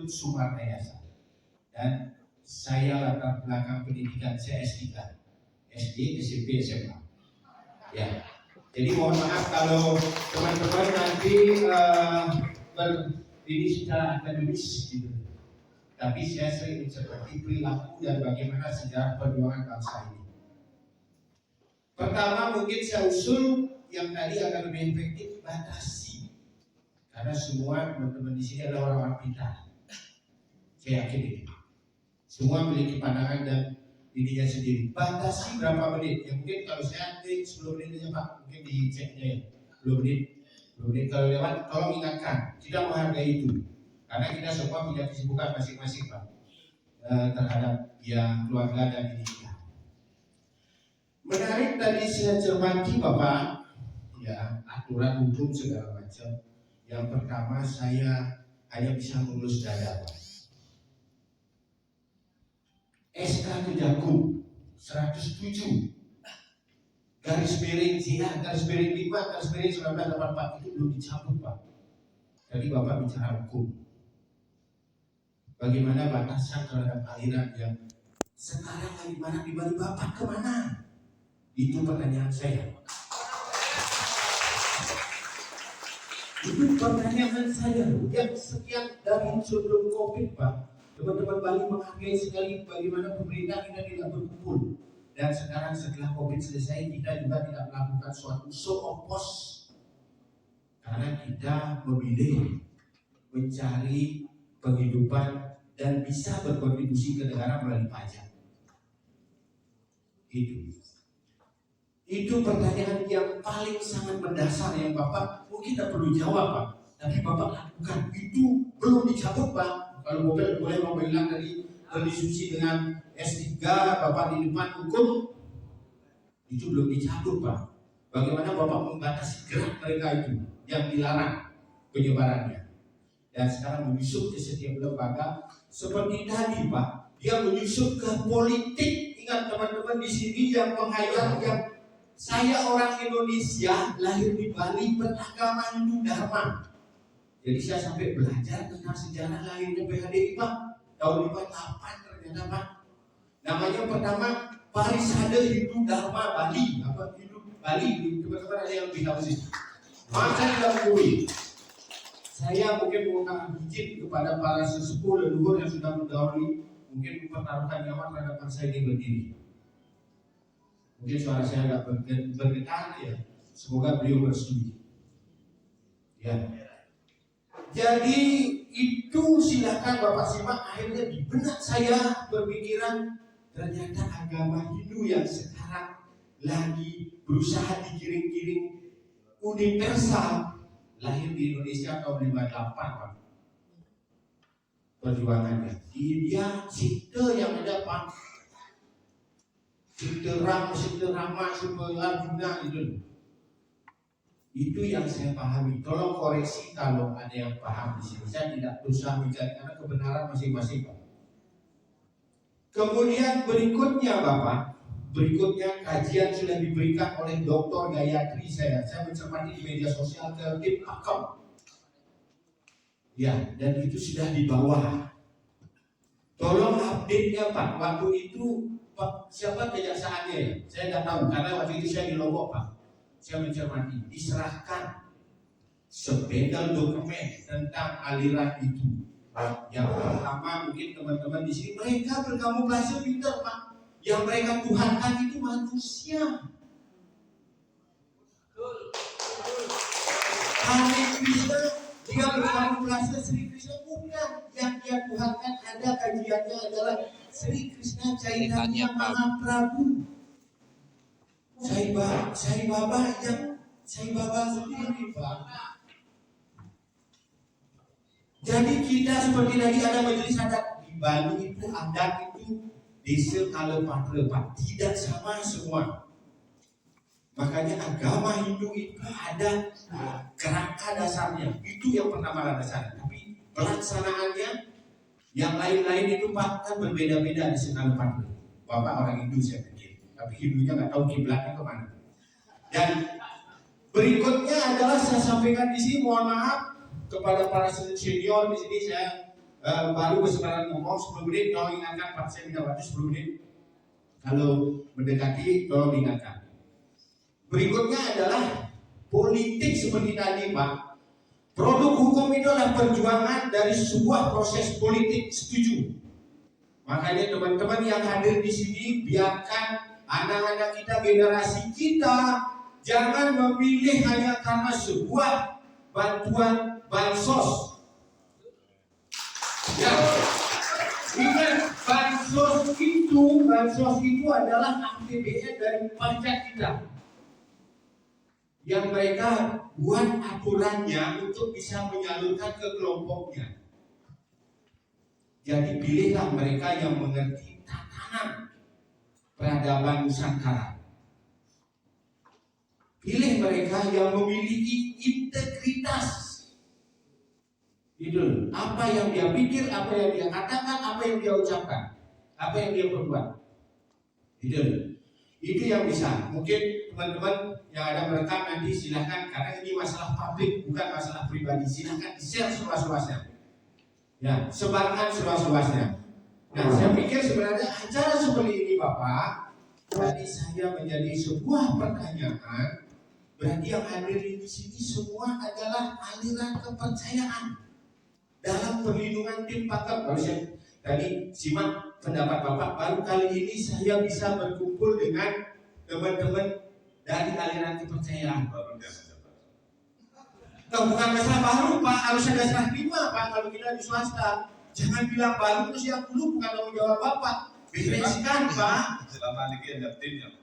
Institut Sumarnayasa. Dan saya latar belakang pendidikan saya S3, SD, SMP, SMA. Ya, jadi mohon maaf kalau teman-teman nanti berdiri secara akademis gitu. Tapi saya sering seperti perilaku dan bagaimana sejarah perjuangan bangsa ini. Pertama mungkin saya usul yang tadi akan lebih efektif, batasi. Karena semua teman-teman di sini adalah orang-orang pintar. Saya yakin itu. Semua memiliki pandangan dan dirinya sendiri. Batasi berapa menit? Ya mungkin kalau saya 10 menit aja Pak, mungkin diceknya ya. 10 menit. Kalau lewat, tolong ingatkan, tidak menghargai itu. Karena kita semua punya kesibukan masing-masing Pak, terhadap ya keluarga dan diri kita. Menarik tadi saya cermati Bapak, ya aturan hukum segala macam. Yang pertama saya hanya bisa mengurus dada Pak. SK Kejagung 107 garis miring 5 garis miring 1984 itu belum dicabut Pak. Tadi Bapak bicara hukum. Bagaimana batasan terhadap aliran yang sekarang lagi mana di Bali Bapak kemana? Itu pertanyaan saya. Itu pertanyaan saya yang sekian dari sebelum COVID Pak. Teman-teman Bali menghargai sekali bagaimana pemerintah kita tidak berkumpul. Dan sekarang setelah COVID selesai kita juga tidak melakukan suatu show of force. Karena kita memilih mencari penghidupan dan bisa berkontribusi ke negara melalui pajak. Itu pertanyaan yang paling sangat mendasar yang Bapak mungkin tidak perlu jawab Pak. Tapi Bapak lakukan. Itu belum dicabut Pak. Kalau boleh mau bilang tadi berdiskusi dengan S3 Bapak di depan hukum, itu belum dicabut Pak. Bagaimana Bapak membatasi gerak mereka itu yang dilarang penyebarannya. Dan sekarang menyusup ke setiap lembaga seperti tadi Pak. Dia menyusup ke politik. Ingat teman-teman di sini yang menghayal yang saya orang Indonesia lahir di Bali beragama Hindu Dharma. Jadi saya sampai belajar tentang sejarah lahirnya PHDI Pak. Tahun 58 ternyata Pak. Namanya pertama Parisade Hindu Dharma Bali. Apa Hindu Bali? Teman-teman ada yang lebih tahu sih. Maka tidak mengakui. Saya mungkin mohon izin kepada para sesepuh leluhur yang sudah mendahului, mungkin mempertaruhkan nyawa terhadap bangsa ini berdiri. Mungkin suara saya agak bergetar ya. Semoga beliau bersetuju. Ya. Jadi itu silakan Bapak simak. Akhirnya di benak saya berpikiran ternyata agama Hindu yang sekarang lagi berusaha digiring-giring universal lahir di Indonesia tahun 58 Pak. Perjuangannya dia Sikte yang ada Pak. Sikte Rama, Arjuna itu yang saya pahami. Tolong koreksi kalau ada yang paham di sini. Saya tidak berusaha mencari karena kebenaran masing-masing Pak. Kemudian berikutnya Bapak, kajian sudah diberikan oleh Dr. Gayatri saya mencermati di media sosial ke tim Akom. Ya, dan itu sudah di bawah. Tolong update-nya Pak. Waktu itu Pak, siapa kejaksaannya ya? Saya tidak tahu karena waktu itu saya di Lombok Pak. Saya mencermati, diserahkan sebedel dokumen tentang aliran itu. Yang pertama mungkin teman-teman di sini mereka berkamuflase pintar Pak. Yang mereka tuhankan itu manusia. Hari Krishna dia berkamuflase Sri Krishna bukan. Yang dia tuhankan ada kajiannya adalah Sri Krishna Chaitanya Mahaprabhu. Sai Baba sendiri Pak. Jadi kita seperti tadi ada majelis adat di Bali itu adat itu desa Kalepatre Pak, tidak sama semua. Makanya agama Hindu itu ada kerangka dasarnya, itu yang pertama dasarnya. Tapi pelaksanaannya yang lain-lain itu Pak kan berbeda-beda di Kalepatre. Bapak orang Hindu saya pikir, tapi Hindunya nggak tahu kiblatnya kemana. Dan berikutnya adalah saya sampaikan di sini, mohon maaf kepada para senior di sini saya baru kesempatan ngomong 10 menit, tolong ingatkan Pak, saya minta waktu 10 menit. Kalau mendekati, tolong ingatkan. Berikutnya adalah politik seperti tadi Pak. Produk hukum itu adalah perjuangan dari sebuah proses politik, setuju. Makanya teman-teman yang hadir di sini, biarkan anak-anak kita, generasi kita, jangan memilih hanya karena sebuah bantuan bansos. Ya, ingat bansos itu adalah APBN dari pajak kita, yang mereka buat aturannya untuk bisa menyalurkan ke kelompoknya. Jadi pilihlah mereka yang mengerti tatanan peradaban Nusantara. Pilih mereka yang memiliki integritas. Itu apa yang dia pikir, apa yang dia katakan, apa yang dia ucapkan, apa yang dia perbuat. Itu yang bisa. Mungkin teman-teman yang ada merekam nanti silahkan, karena ini masalah publik bukan masalah pribadi. Silahkan di-share seluas-luasnya. Ya, sebarkan seluas-luasnya. Nah, saya pikir sebenarnya acara seperti ini Bapak, tadi saya menjadi sebuah pertanyaan. Berarti yang hadir di sini semua adalah aliran kepercayaan dalam perlindungan tim pakar. Kalau saya tadi simak pendapat Bapak, baru kali ini saya bisa berkumpul dengan teman-teman dari aliran kepercayaan. Bukan masalah baru Pak, harus ada serah terima Pak kalau kita di swasta. Jangan bilang baru terus yang dulu bukan tanggung jawab Bapak. Bereskan Pak. Selama ini ada tim yang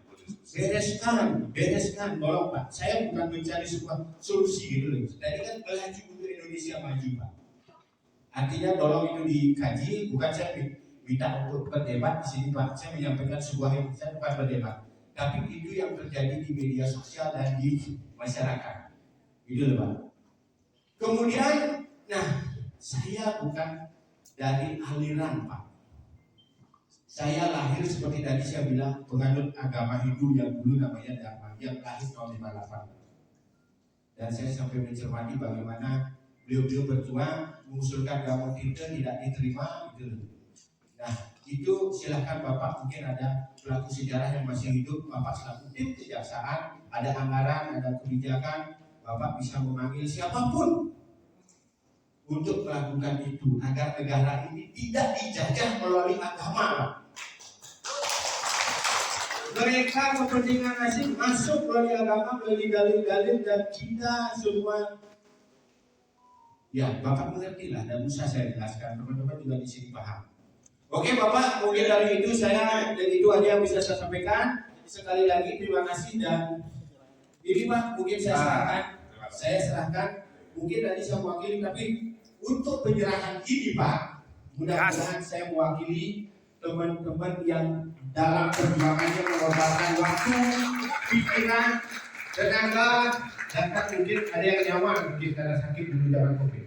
bereskan, tolong Pak. Saya bukan mencari sebuah solusi gitu loh. Tadi kan melaju untuk Indonesia maju Pak. Artinya tolong itu dikaji, bukan saya minta untuk berdebat di sini Pak. Saya menyampaikan sebuah yang saya bukan berdebat, tapi itu yang terjadi di media sosial dan di masyarakat. Gitu loh Pak. Kemudian, nah, saya bukan dari aliran Pak. Saya lahir seperti tadi saya bilang penganut agama Hindu yang dulu namanya Dharma, yang lahir tahun 58. Dan saya sampai mencermati bagaimana beliau-beliau berjuang mengusulkan agama Kristen tidak diterima gitu. Nah, itu silahkan Bapak, mungkin ada pelaku sejarah yang masih hidup, Bapak selaku tim kejaksaan, ada anggaran, ada kebijakan, Bapak bisa memanggil siapapun untuk melakukan itu agar negara ini tidak dijajah melalui agama Pak. Mereka kepentingan asing masuk melalui agama, melalui dalil-dalil, dan kita semua, ya Bapak mengerti lah, dan usah saya jelaskan, teman-teman juga di sini paham. Oke Bapak, mungkin dari itu saya, dan itu aja yang bisa saya sampaikan. Sekali lagi terima kasih, dan ini Pak mungkin saya serahkan, mungkin tadi saya mewakili, tapi untuk penyerahan ini Pak, mudah-mudahan saya mewakili teman-teman yang dalam perjuangannya mengorbankan waktu, pikiran, tenaga, dan kan mungkin ada yang nyawa mungkin karena sakit dulu zaman COVID.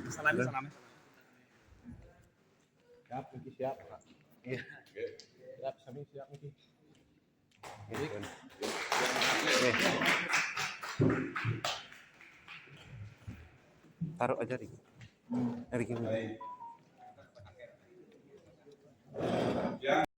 Salam. Siap, Miki siap. Iya. Siap, kami siap Miki. Taruh aja Rik. Rik ini.